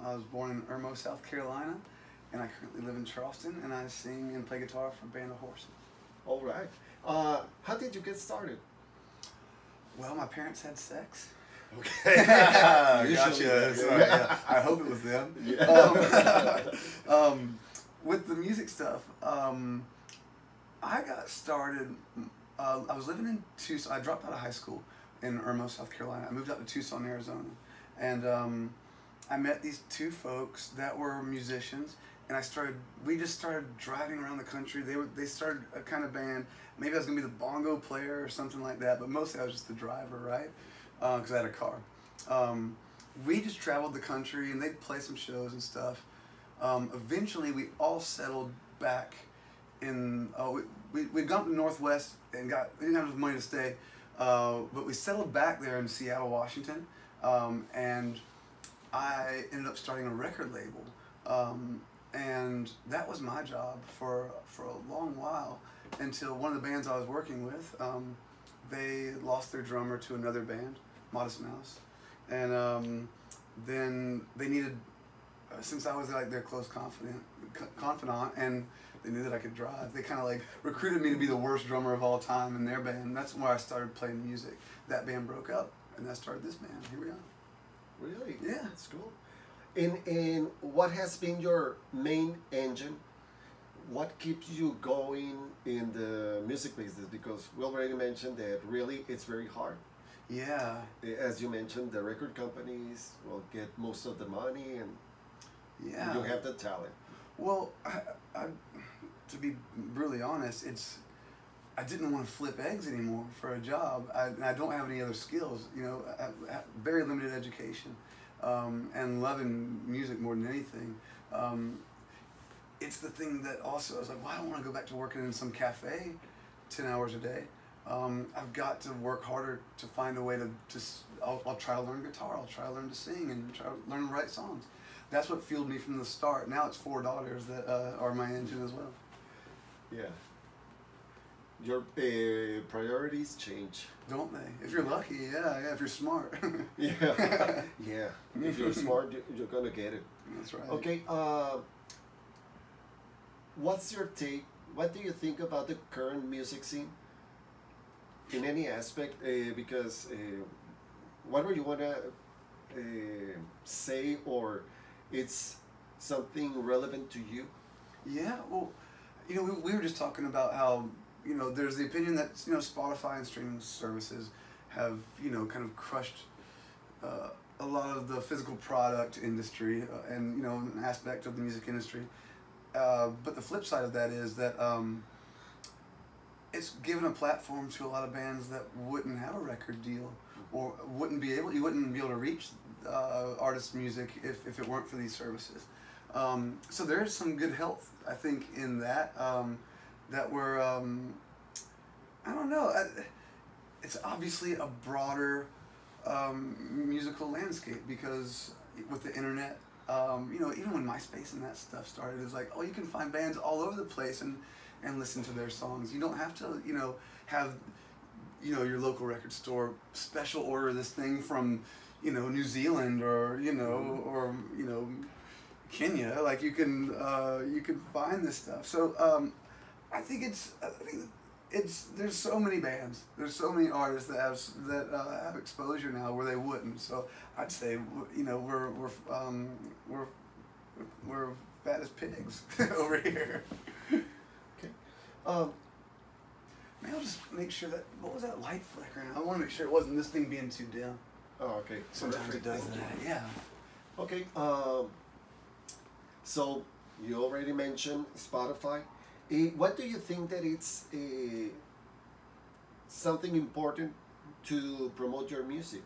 I was born in Irmo, South Carolina, and I currently live in Charleston, and I sing and play guitar for a band of horses. All right. How did you get started? Well, my parents had sex. Okay. Gotcha. Yeah. I hope it was them. Yeah. With the music stuff, I got started. I was living in Tucson. I dropped out of high school in Irmo, South Carolina. I moved out to Tucson, Arizona, and I met these two folks that were musicians, and we just started driving around the country. They started a kind of band. Maybe I was gonna be the bongo player or something like that, but mostly I was just the driver, right? Because I had a car. We just traveled the country, and they'd play some shows and stuff. Eventually, we all settled back in. We'd gone to the Northwest and we didn't have enough money to stay, but we settled back there in Seattle, Washington, and I ended up starting a record label, and that was my job for a long while until one of the bands I was working with, they lost their drummer to another band, Modest Mouse, and then they needed, since I was like their close confidant, and they knew that I could drive, they kind of like recruited me to be the worst drummer of all time in their band. That's where I started playing music. That band broke up, and I started this band. Here we are. Really? Yeah. That's cool. And what has been your main engine? What keeps you going in the music business? Because we already mentioned that really it's very hard. Yeah. As you mentioned, the record companies will get most of the money, and yeah, you have the talent. Well, to be brutally honest, I didn't want to flip eggs anymore for a job. I don't have any other skills. You know, I have very limited education, and loving music more than anything. It's the thing that also I was like, well, I don't want to go back to working in some cafe 10 hours a day. I've got to work harder to find a way to I'll try to learn guitar, I'll try to learn to sing, and try to learn to write songs. That's what fueled me from the start. Now it's 4 daughters that are my engine as well. Yeah. Your priorities change. Don't they? If you're lucky, yeah, if you're smart. Yeah. Yeah. If you're smart, you're gonna get it. That's right. Okay, what's your take? What do you think about the current music scene? In any aspect, because whatever you want to say, or it's something relevant to you? Yeah, well, you know, we were just talking about how, you know, there's the opinion that, you know, Spotify and streaming services have, you know, kind of crushed a lot of the physical product industry and, you know, an aspect of the music industry. But the flip side of that is that it's given a platform to a lot of bands that wouldn't have a record deal, or you wouldn't be able to reach artists' music if it weren't for these services. So there is some good health, I think, in that, that we're, I don't know, it's obviously a broader musical landscape, because with the internet, you know, even when MySpace and that stuff started, it was like, oh, you can find bands all over the place and listen to their songs. You don't have to, you know, have, you know, your local record store special order this thing from, you know, New Zealand or, you know, Kenya. Like, you can find this stuff. So I think there's so many bands, there's so many artists that have exposure now where they wouldn't. So I'd say, you know, we're fat as pigs over here. Okay. Maybe I'll just make sure that, what was that light flickering? I want to make sure it wasn't this thing being too dim. Oh, okay. Sometimes it does that, yeah. Okay, so you already mentioned Spotify. What do you think that it's something important to promote your music?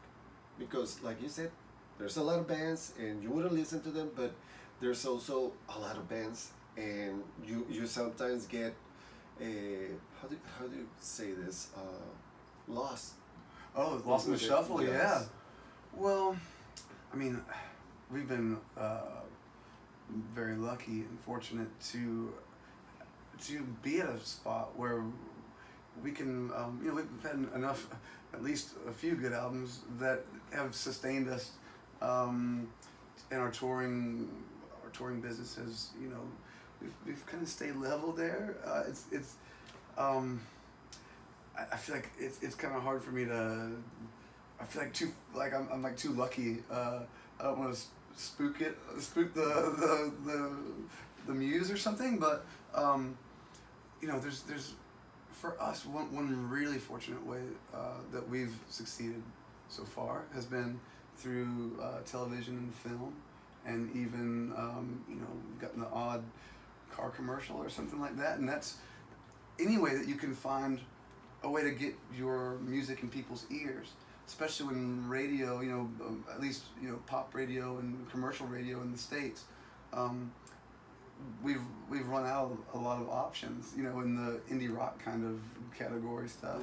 Because, like you said, there's a lot of bands and you wouldn't listen to them, but there's also a lot of bands, and you sometimes get how do you say this, lost. Oh, lost in the shuffle. Yes. Yeah. Well, I mean, we've been very lucky and fortunate to be at a spot where we can, you know, we've had enough, at least a few good albums that have sustained us and our touring business has, you know, we've kind of stayed level there. I feel like it's kind of hard for me to. I feel like I'm like too lucky. I don't want to spook the muse or something, but you know, there's for us one really fortunate way that we've succeeded so far has been through television and film, and even you know, we've gotten the odd car commercial or something like that, and that's any way that you can find a way to get your music in people's ears, especially when radio, you know, at least, you know, pop radio and commercial radio in the States, we've run out of a lot of options, you know, in the indie rock kind of category stuff,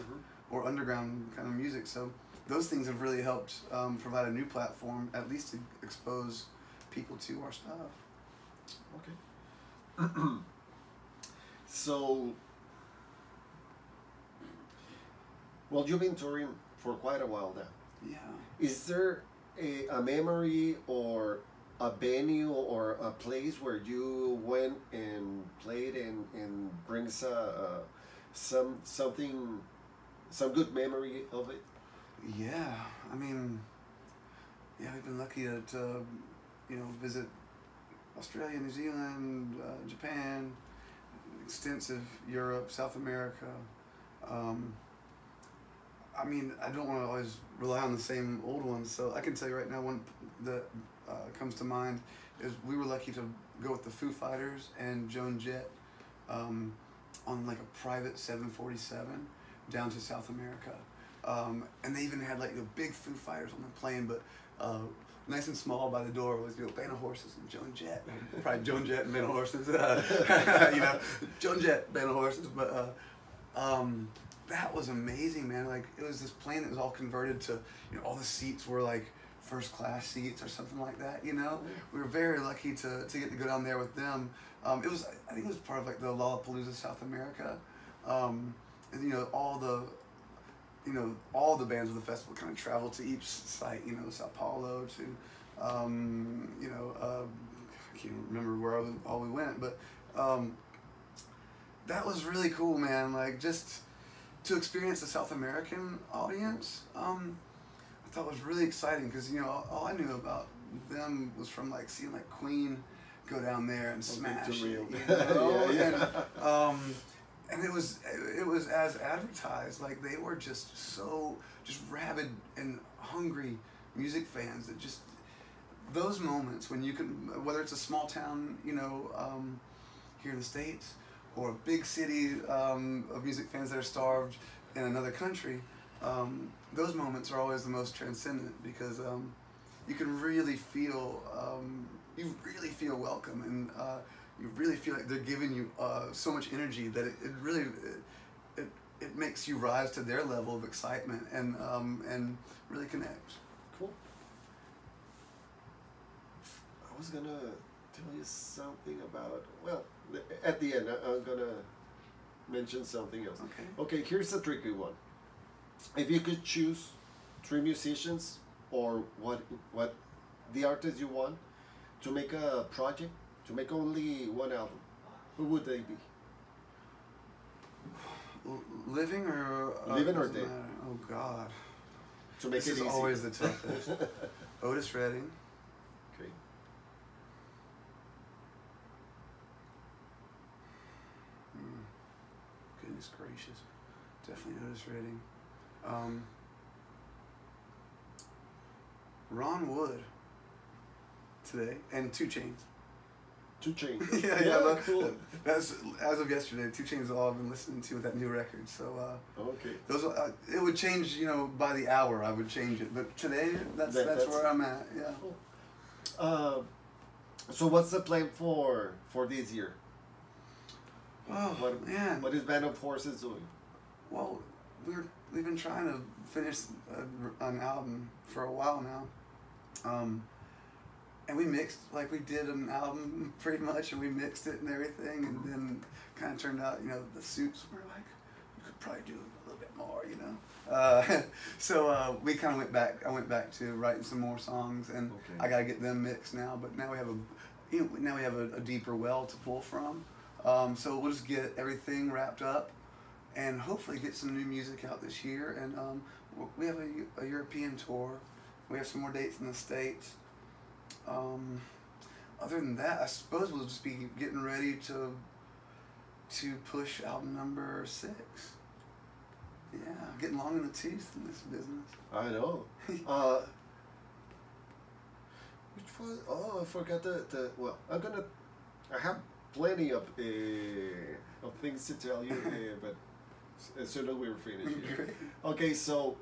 or underground kind of music. So those things have really helped provide a new platform, at least to expose people to our stuff. Okay. So, well, you've been touring for quite a while now. Yeah. Is there a memory or a venue or a place where you went and played and brings some good memory of it? Yeah, I mean, yeah, we've been lucky to you know, visit Australia, New Zealand, Japan, extensive Europe, South America. I mean, I don't want to always rely on the same old ones, so I can tell you right now, one that comes to mind is we were lucky to go with the Foo Fighters and Joan Jett on like a private 747 down to South America. And they even had like the big Foo Fighters on the plane, but nice and small by the door was, you know, Band of Horses and Joan Jett. Probably Joan Jett and Band of Horses. You know, Joan Jett, Band of Horses. But that was amazing, man. Like, it was this plane that was all converted to, you know, all the seats were like first class seats or something like that, you know? We were very lucky to get to go down there with them. I think it was part of like the Lollapalooza South America. And, you know, all the bands of the festival kind of traveled to each site, you know, Sao Paulo to, you know, I can't remember where all we went, but that was really cool, man. Like, just to experience the South American audience, I thought was really exciting, because, you know, all I knew about them was from like seeing like Queen go down there and smash it, you know? Yeah. And it was as advertised. Like, they were just rabid and hungry music fans that just, those moments when you can, whether it's a small town, you know, here in the States, or a big city of music fans that are starved in another country, those moments are always the most transcendent, because you can really feel, you really feel welcome, and you really feel like they're giving you so much energy that it really makes you rise to their level of excitement and really connect. Cool. I was gonna tell you something about, well, at the end I'm gonna mention something else. Okay, here's a tricky one. If you could choose 3 musicians, or what the artists you want to make a project, to make only one album, who would they be? Living or dead? Oh God. To make this it is easy. Always the toughest. Otis Redding. Okay. Goodness gracious. Definitely Otis Redding. Ron Wood today, and 2 Chainz. 2 Chainz. yeah, cool. That's, as of yesterday, 2 Chainz is all I've been listening to with that new record. So okay. Those it would change, you know, by the hour. I would change it, but today that's where I'm at. Yeah. Cool. So what's the plan for this year? Oh man. What is Band of Horses doing? Well, we've been trying to finish an album for a while now. And we mixed, like, we did an album pretty much, and we mixed it and everything, and then kind of turned out, you know, the suits were like, could probably do a little bit more, you know. We kind of went back. I went back to writing some more songs, and Okay. I got to get them mixed now. But now we have now we have a deeper well to pull from. So we'll just get everything wrapped up, and hopefully get some new music out this year. And we have a European tour. We have some more dates in the States. Other than that, I suppose we'll just be getting ready to push album number 6. Yeah, getting long in the tooth in this business. I know. Which was, oh, I forgot well, I have plenty of things to tell you, but as soon as we're finished. Great. Okay, so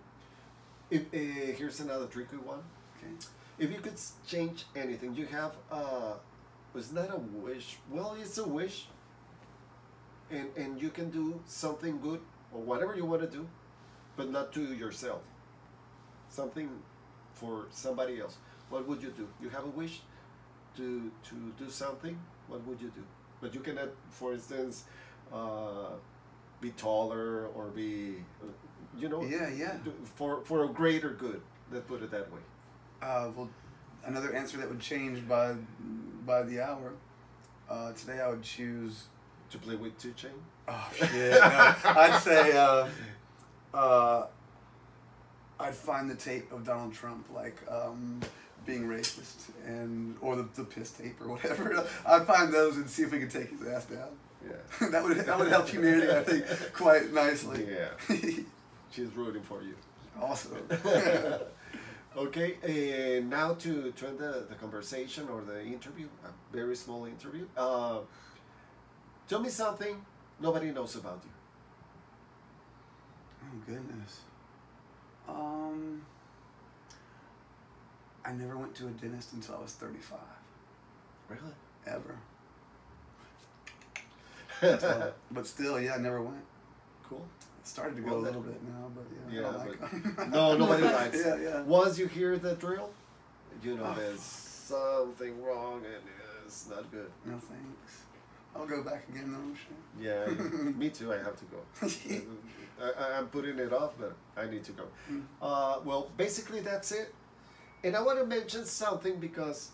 if here's another tricky one. Okay. If you could change anything, you have it's not a wish. Well, it's a wish, and you can do something good or whatever you want to do, but not to yourself. Something for somebody else. What would you do? You have a wish to do something. What would you do? But you cannot, for instance, be taller or be, you know. Yeah. For a greater good. Let's put it that way. Well, another answer that would change by the hour. Today I would choose To play with 2 Chainz. Oh shit! No, I'd say I'd find the tape of Donald Trump being racist or the piss tape or whatever. I'd find those and see if we could take his ass down. Yeah. that would help humanity, I think, quite nicely. Yeah. She's rooting for you. Awesome. Okay, now to end the conversation or the interview, a very small interview. Tell me something nobody knows about you. Oh goodness. I never went to a dentist until I was 35. Really? Ever. But still, yeah, I never went. Cool. Started to go a little bit now, but yeah, I don't like them. No, nobody likes. Yeah. Once you hear the drill, you know there's something wrong and it's not good. No thanks. I'll go back again though, I'm sure. Yeah, me too. I have to go. I'm putting it off, but I need to go. Well, basically that's it. And I want to mention something because